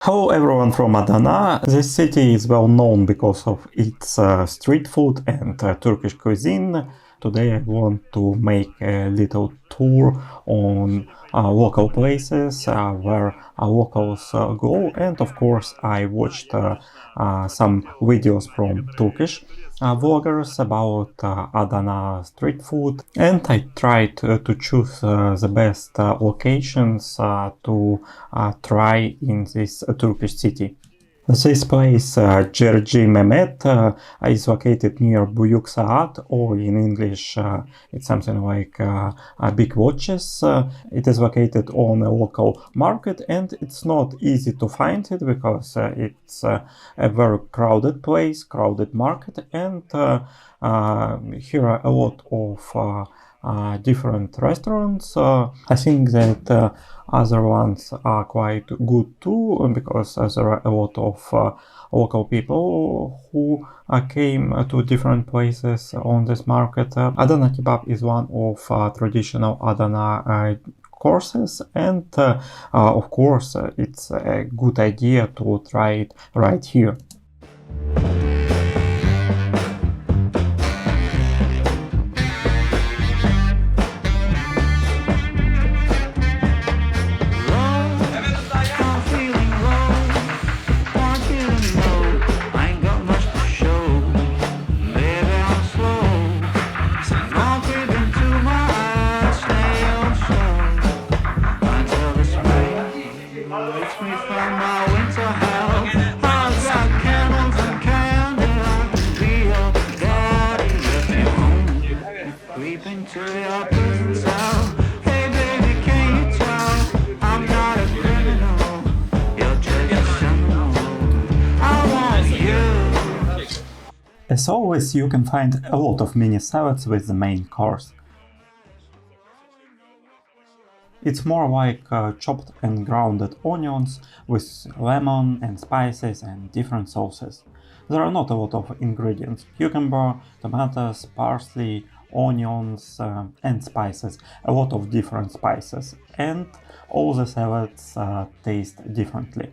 Hello everyone from Adana. This city is well known because of its street food and Turkish cuisine. Today I want to make a little tour on local places where locals go, and of course I watched some videos from Turkish vloggers about Adana street food, and I tried to choose the best locations to try in this Turkish city. This place, Cerci Mehmet, is located near Buyuk Saat, or in English, it's something like Big Watches. It is located on a local market, and it's not easy to find it because it's a very crowded place, crowded market, and here are a lot of different restaurants. I think that other ones are quite good too, because there are a lot of local people who came to different places on this market. Adana Kebab is one of traditional Adana courses, and of course it's a good idea to try it right here. As always, you can find a lot of mini salads with the main course. It's more like chopped and grounded onions with lemon and spices and different sauces. There are not a lot of ingredients: cucumber, tomatoes, parsley, onions and spices, a lot of different spices, and all the salads taste differently.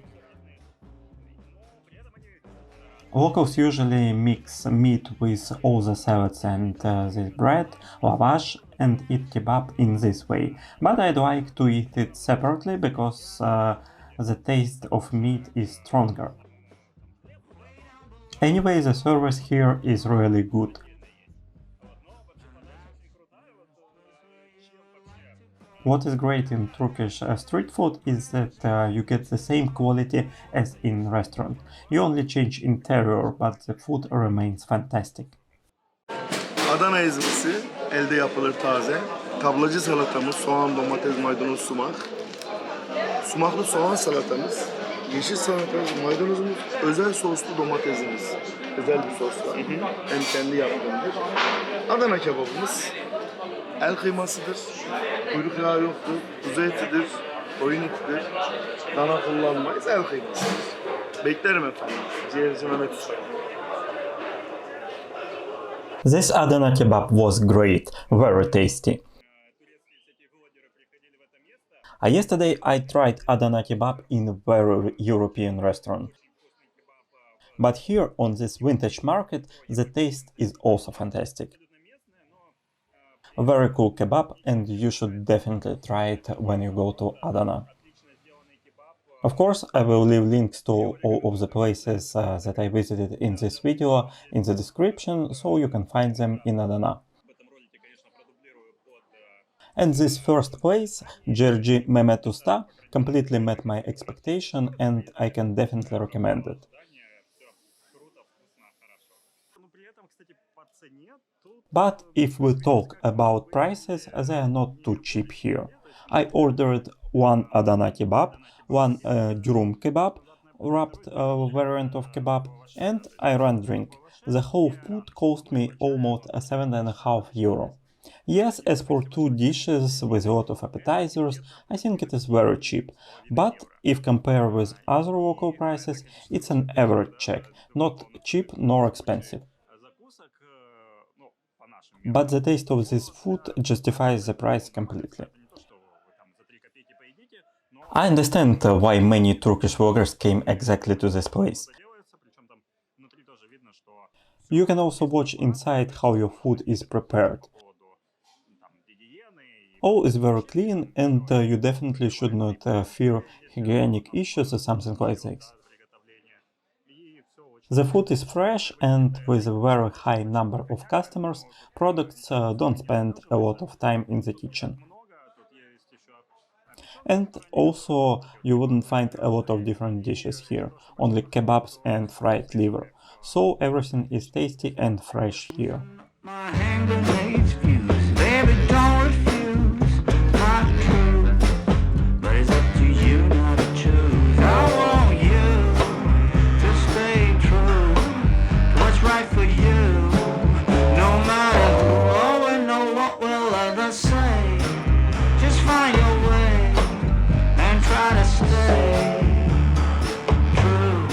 Locals usually mix meat with all the salads and this bread, lavash, and eat kebab in this way. But I'd like to eat it separately because the taste of meat is stronger. Anyway, the service here is really good. What is great in Turkish street food is that you get the same quality as in restaurant. You only change interior, but the food remains fantastic. Adana ezmesi elde yapılır taze. Tablacı salatamız, soğan, domates, maydanoz, sumak. Sumaklı soğan salatamız, yeşil salatamız, maydanozumuz, özel soslu domatesimiz. Özel bir sos var. Hem kendi yaptığımdır. Adana kebabımız el kıymasıdır. Kuyruk yağı yoktur. Kuzu etidir. Koyun etidir. Dana kullanmayız. El kıymasıdır. Beklerim efendim. Ciğerci Mehmet Usta. This Adana kebab was great, very tasty. Yesterday I tried Adana kebab in a very European restaurant. But here on this vintage market the taste is also fantastic. A very cool kebab, and you should definitely try it when you go to Adana. Of course, I will leave links to all of the places that I visited in this video in the description, so you can find them in Adana. And this first place, Cerci Mehmet Usta, completely met my expectation, and I can definitely recommend it. But if we talk about prices, they are not too cheap here. I ordered one Adana kebab, one durum kebab, wrapped variant of kebab, and Ayran drink. The whole food cost me almost €7.5. Yes, as for two dishes with a lot of appetizers, I think it is very cheap. But if compared with other local prices, it's an average check, not cheap nor expensive. But the taste of this food justifies the price completely. I understand why many Turkish vloggers came exactly to this place. You can also watch inside how your food is prepared. All is very clean, and you definitely should not fear hygienic issues or something like this. The food is fresh, and with a very high number of customers, products don't spend a lot of time in the kitchen. And also, you wouldn't find a lot of different dishes here, only kebabs and fried liver. So everything is tasty and fresh here. My hand grenades fuse, baby, don't refuse. Not true, but it's up to you now to choose. I want you to stay true to what's right for you. No matter who or know what will others say. Just find your way and try to stay true.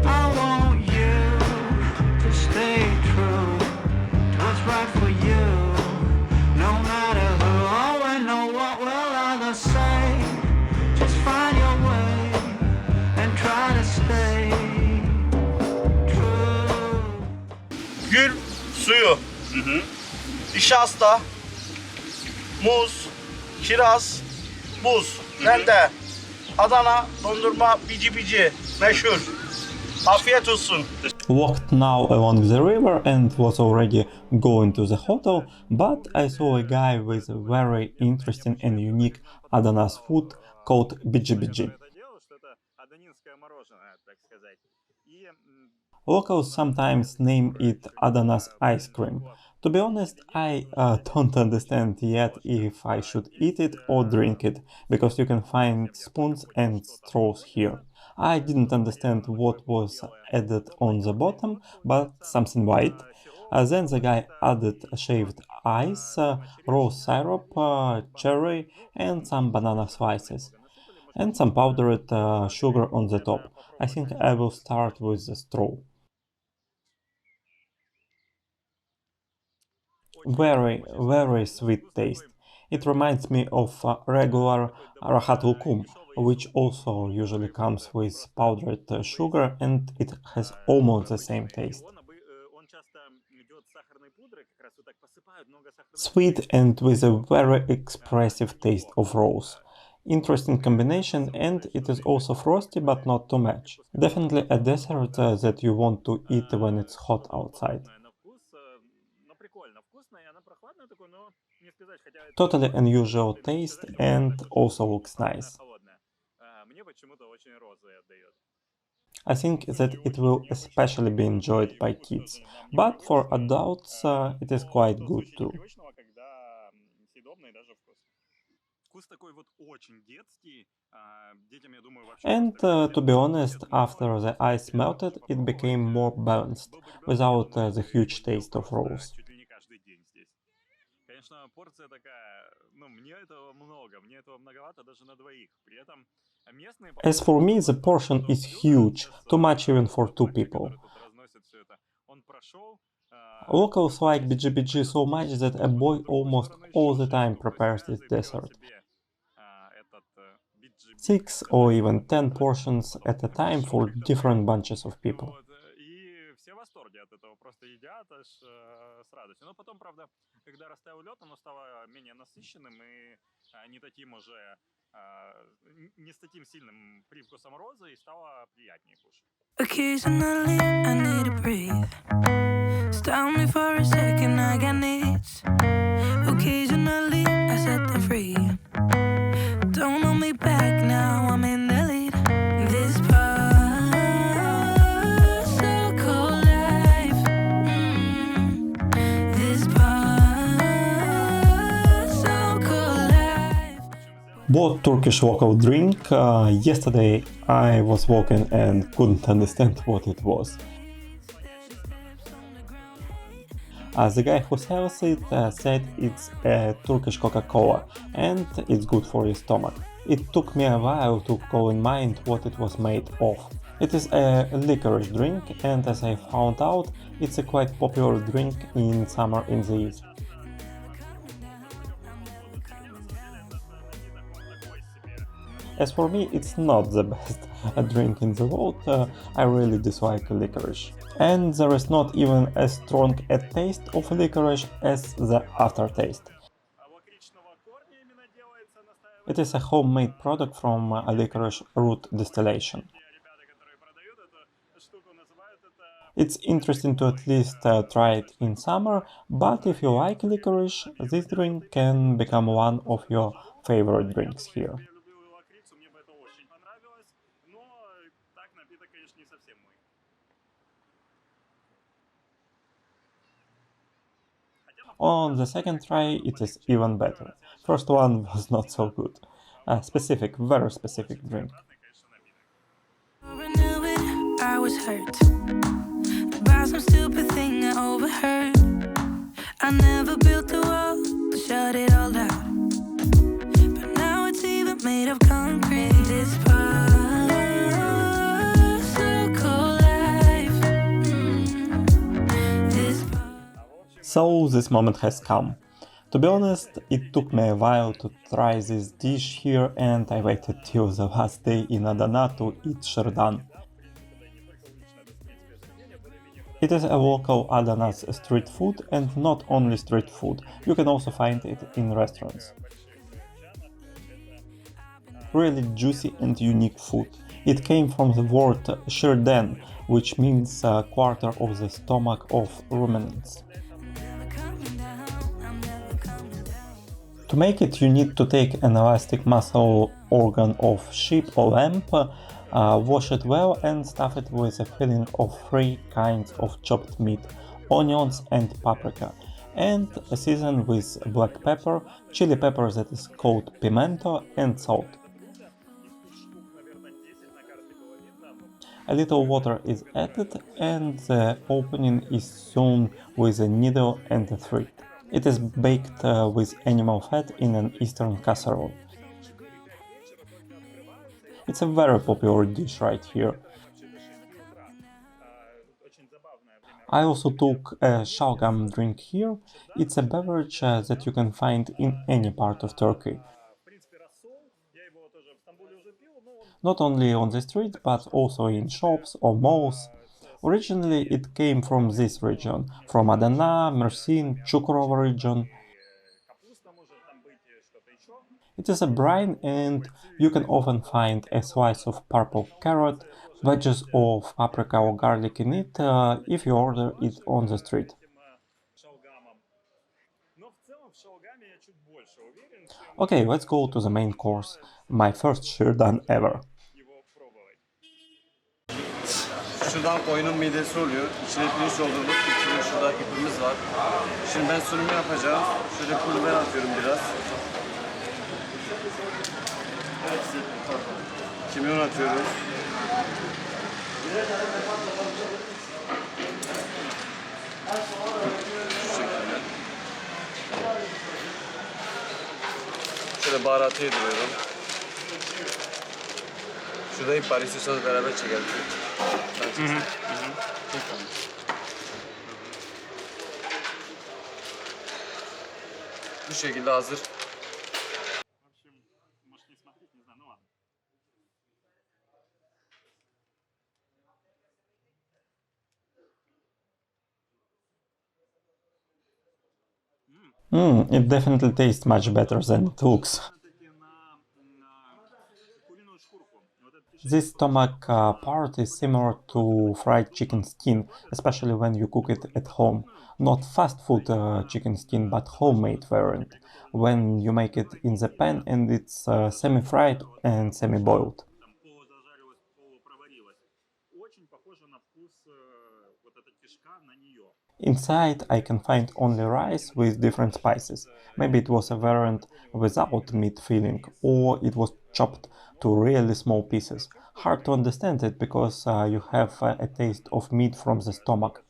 I want you to stay true to what's right for you. No matter who or know what will others say. Just find your way and try to stay true. Gül suyu, nişasta, muz, kiraz, buz, rende, Adana dondurma bici bici meşhur. Afiyet olsun. Walked now along the river and was already going to the hotel, but I saw a guy with a very interesting and unique Adana's food called Bici. Locals sometimes name it Adana's ice cream. To be honest, I don't understand yet if I should eat it or drink it, because you can find spoons and straws here. I didn't understand what was added on the bottom, but something white. Then the guy added shaved ice, rose syrup, cherry, and some banana slices, and some powdered sugar on the top. I think I will start with the straw. Very sweet taste. It reminds me of regular rahat lukum, which also usually comes with powdered sugar, and it has almost the same taste. Sweet and with a very expressive taste of rose. Interesting combination, and it is also frosty but not too much. Definitely a dessert that you want to eat when it's hot outside. Totally unusual taste and also looks nice. I think that it will especially be enjoyed by kids, but for adults it is quite good too. And to be honest, after the ice melted, it became more balanced, without the huge taste of rose. As for me, the portion is huge, too much even for two people. Locals like BGBG so much that a boy almost all the time prepares this dessert. 6 or even 10 portions at a time for different bunches of people. Occasionally I need to breathe. Stop me for a second, I got needs. Occasionally I set them free. Don't hold me back now, I'm in the lead. This past so cold life. This past Bought Turkish local drink. Yesterday I was walking and couldn't understand what it was. The guy who sells it said it's a Turkish Coca-Cola and it's good for your stomach. It took me a while to call in mind what it was made of. It is a licorice drink, and as I found out, it's a quite popular drink in summer in the East. As for me, it's not the best drink in the world, I really dislike licorice. And there is not even as strong a taste of licorice as the aftertaste. It is a homemade product from a licorice root distillation. It's interesting to at least try it in summer, but if you like licorice, this drink can become one of your favorite drinks here. On the second try, it is even better. First one was not so good. A specific, very specific drink. Knew it, I was hurt by some stupid thing I overheard. I never built a wall to shut it all out, but now it's even made of concrete. This particle life, this So this moment has come. To be honest, it took me a while to try this dish here and I waited till the last day in Adana to eat Sirdan. It is a local Adana's street food, and not only street food, you can also find it in restaurants. Really juicy and unique food. It came from the word Sirdan, which means a quarter of the stomach of ruminants. To make it, you need to take an elastic muscle organ of sheep or lamb, wash it well and stuff it with a filling of 3 kinds of chopped meat, onions and paprika, and season with black pepper, chili pepper that is called pimento, and salt. A little water is added and the opening is sewn with a needle and a thread. It is baked with animal fat in an eastern casserole. It's a very popular dish right here. I also took a salgam drink here. It's a beverage that you can find in any part of Turkey. Not only on the street, but also in shops or malls. Originally it came from this region, from Adana, Mersin, Çukurova region. It is a brine and you can often find a slice of purple carrot, wedges of paprika or garlic in it if you order it on the street. Okay, let's go to the main course. My first Sirdan ever. Şuradan koyunun midesi oluyor. İçine pirinç doldurmuş. İçine şurada ipimiz var. Şimdi ben sunumu yapacağım. Şöyle pul biber atıyorum biraz. Kimyon atıyorum. Şu şekilde. Şöyle baharatı yediriyorum. Şurada ip var, istiyorsanız beraber çekelim. Bu şekilde hazır. It definitely tastes much better than it looks. This stomach part is similar to fried chicken skin, especially when you cook it at home. Not fast food chicken skin, but homemade variant, when you make it in the pan and it's semi-fried and semi-boiled. Inside I can find only rice with different spices. Maybe it was a variant without meat filling, or it was chopped to really small pieces. Hard to understand it because you have a taste of meat from the stomach.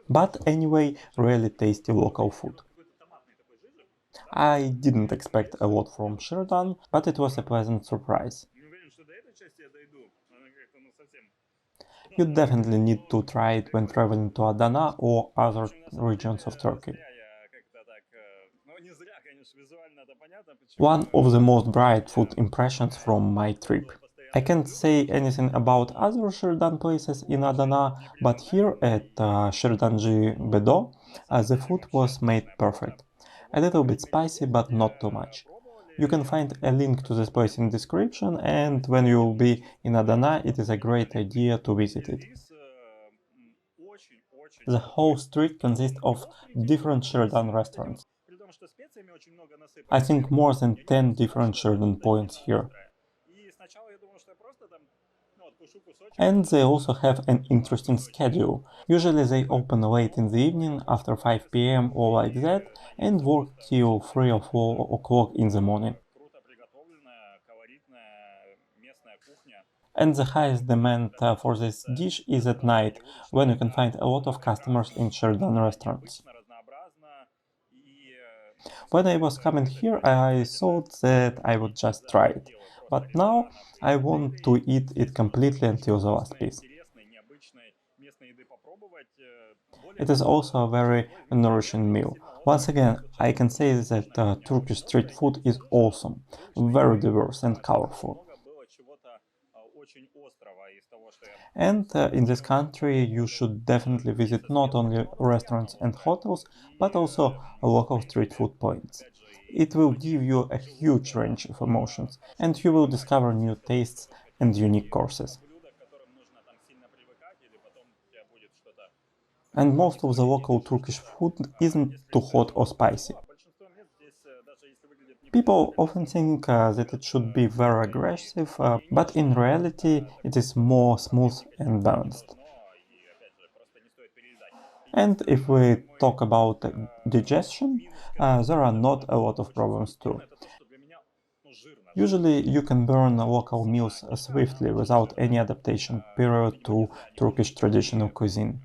But anyway, really tasty local food. I didn't expect a lot from Sirdan, but it was a pleasant surprise. You definitely need to try it when traveling to Adana or other regions of Turkey. One of the most bright food impressions from my trip. I can't say anything about other Sirdan places in Adana, but here at Sirdanji Bedo, the food was made perfect. A little bit spicy, but not too much. You can find a link to this place in description, and when you will be in Adana, it is a great idea to visit it. The whole street consists of different Sirdan restaurants. I think more than 10 different Sirdan points here. And they also have an interesting schedule. Usually they open late in the evening after 5 p.m. or like that and work till 3 or 4 o'clock in the morning. And the highest demand for this dish is at night, when you can find a lot of customers in Sirdan restaurants. When I was coming here, I thought that I would just try it, but now I want to eat it completely until the last piece. It is also a very nourishing meal. Once again, I can say that Turkish street food is awesome, very diverse and colorful. And in this country, you should definitely visit not only restaurants and hotels, but also local street food points. It will give you a huge range of emotions, and you will discover new tastes and unique courses. And most of the local Turkish food isn't too hot or spicy. People often think that it should be very aggressive, but in reality it is more smooth and balanced. And if we talk about digestion, there are not a lot of problems too. Usually you can burn local meals swiftly without any adaptation period to Turkish traditional cuisine.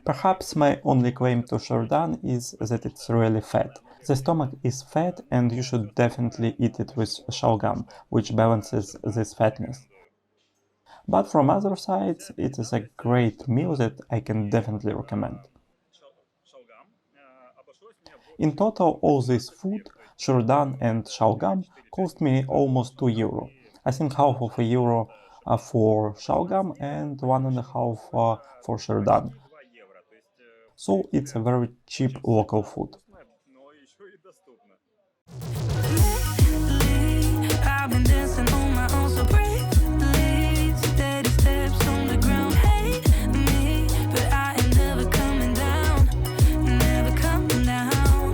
Perhaps my only claim to Sirdan is that it's really fat. The stomach is fat and you should definitely eat it with salgam, which balances this fatness. But from other sides, it is a great meal that I can definitely recommend. In total, all this food, Sirdan and salgam, cost me almost €2. I think half of a euro for salgam and one and a half for Sirdan. So it's a very cheap local food. I've been dancing on my own so bravely, steady steps on the ground. Hate me, but I am never coming down, never coming down.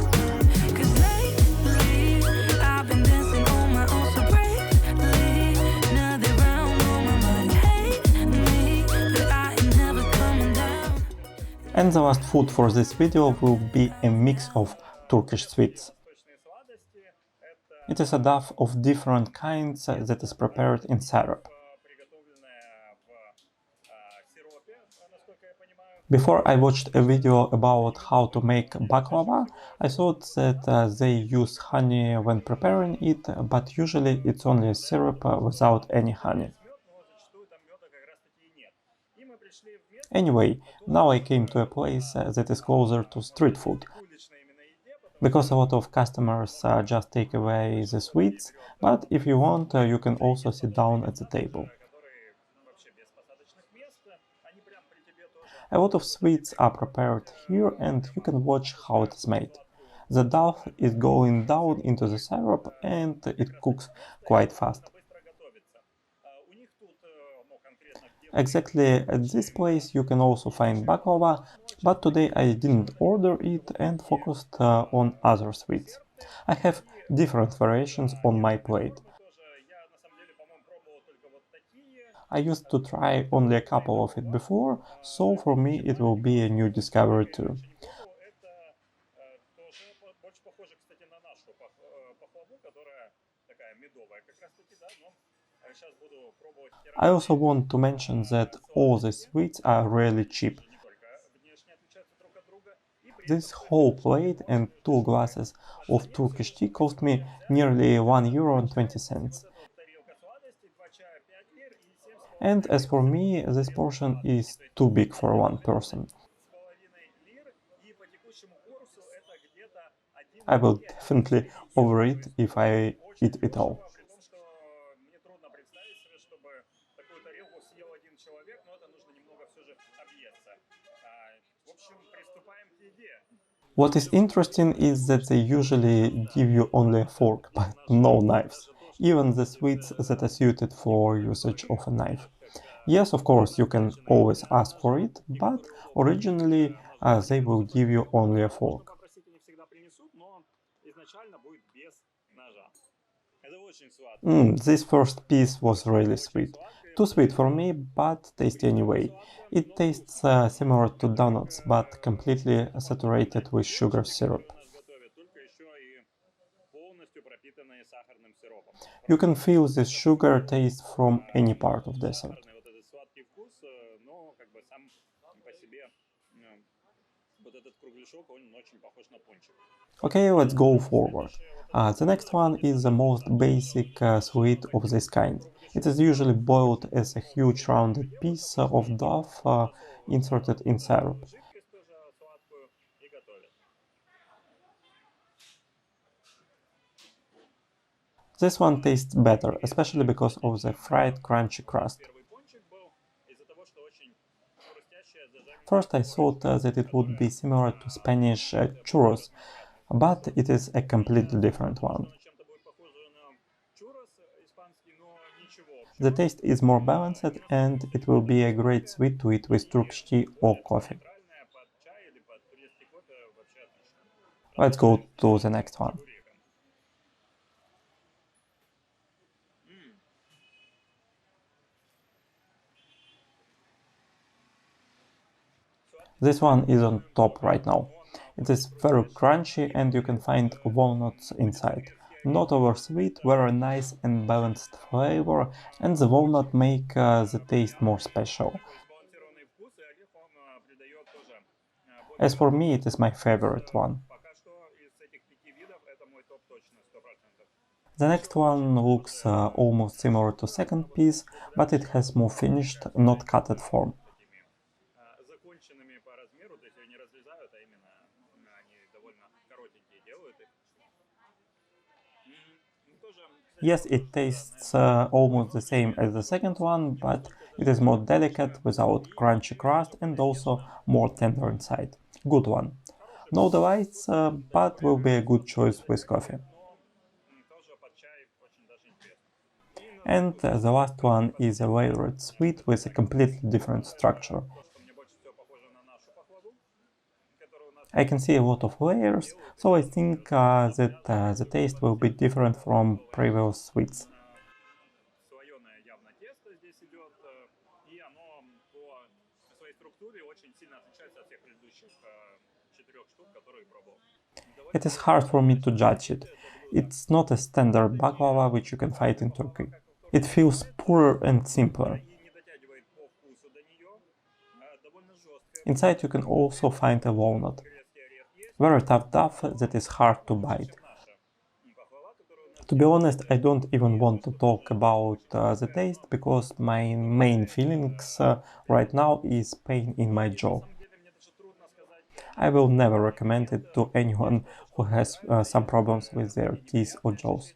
'Cause lately I've been dancing on my own so bravely, another round on my mind. Hate me, but I am never coming down. And the last food for this video will be a mix of Turkish sweets. It is a dough of different kinds that is prepared in syrup. Before I watched a video about how to make baklava, I thought that they use honey when preparing it, but usually it's only a syrup without any honey. Anyway, now I came to a place that is closer to street food, because a lot of customers just take away the sweets, but if you want, you can also sit down at the table. A lot of sweets are prepared here and you can watch how it is made. The dough is going down into the syrup and it cooks quite fast. Exactly at this place you can also find baklava, but today I didn't order it and focused on other sweets. I have different variations on my plate. I used to try only a couple of it before, so for me it will be a new discovery too. I also want to mention that all the sweets are really cheap. This whole plate and two glasses of Turkish tea cost me nearly €1.20. And as for me, this portion is too big for one person. I will definitely overeat if I eat it all. What is interesting is that they usually give you only a fork, but no knives. Even the sweets that are suited for usage of a knife. Yes, of course, you can always ask for it, but originally they will give you only a fork. This first piece was really sweet. Too sweet for me, but tasty anyway. It tastes similar to donuts, but completely saturated with sugar syrup. You can feel the sugar taste from any part of dessert. Okay, let's go forward. The next one is the most basic sweet of this kind. It is usually boiled as a huge rounded piece of dough inserted in syrup. This one tastes better, especially because of the fried crunchy crust. First I thought that it would be similar to Spanish churros, but it is a completely different one. The taste is more balanced and it will be a great sweet to eat with Turkish tea or coffee. Let's go to the next one. This one is on top right now. It is very crunchy and you can find walnuts inside. Not over sweet, very nice and balanced flavor, and the walnut make the taste more special. As for me, it is my favorite one. The next one looks almost similar to second piece, but it has more finished, not cutted form. Yes, it tastes almost the same as the second one, but it is more delicate without crunchy crust and also more tender inside. Good one. No delights, but will be a good choice with coffee. And the last one is a layered sweet with a completely different structure. I can see a lot of layers, so I think that the taste will be different from previous sweets. It is hard for me to judge it. It's not a standard baklava which you can find in Turkey. It feels poorer and simpler. Inside you can also find a walnut. Very tough duff that is hard to bite. To be honest, I don't even want to talk about the taste because my main feelings right now is pain in my jaw. I will never recommend it to anyone who has some problems with their teeth or jaws.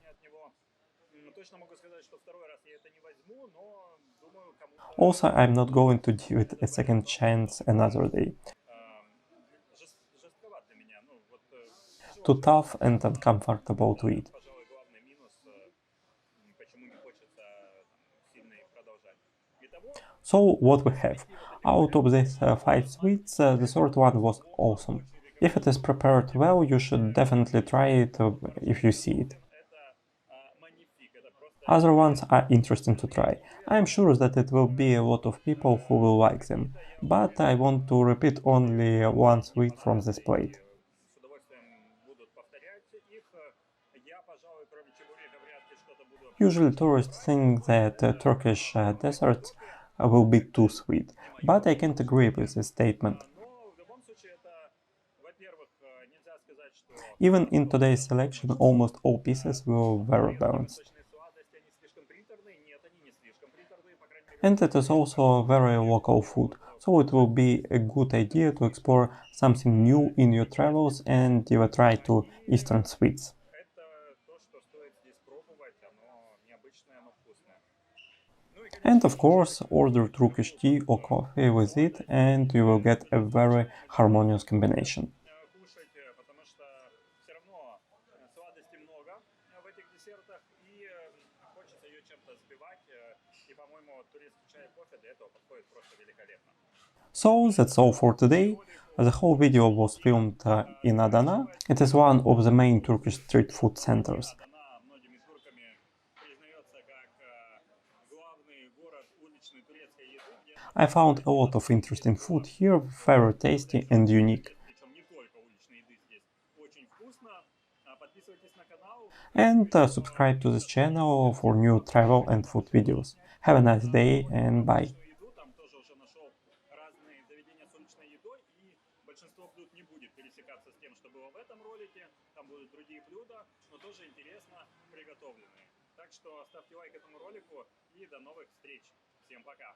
Also, I'm not going to give it a second chance another day. Too tough and uncomfortable to eat. So what we have? Out of these 5 sweets, the third one was awesome. If it is prepared well, you should definitely try it if you see it. Other ones are interesting to try. I am sure that it will be a lot of people who will like them, but I want to repeat only one sweet from this plate. Usually tourists think that Turkish desserts will be too sweet, but I can't agree with this statement. Even in today's selection, almost all pieces were very balanced. And it is also a very local food, so it will be a good idea to explore something new in your travels and give a try to Eastern sweets. And of course, order Turkish tea or coffee with it, and you will get a very harmonious combination. So that's all for today. The whole video was filmed in Adana. It is one of the main Turkish street food centers. I found a lot of interesting food here, very tasty and unique. And subscribe to this channel for new travel and food videos. Have a nice day and bye. Большинство блюд не будет пересекаться с тем, что было в этом ролике. Там будут другие блюда, но тоже интересно приготовленные. Так что ставьте лайк этому ролику и до новых встреч. Всем пока!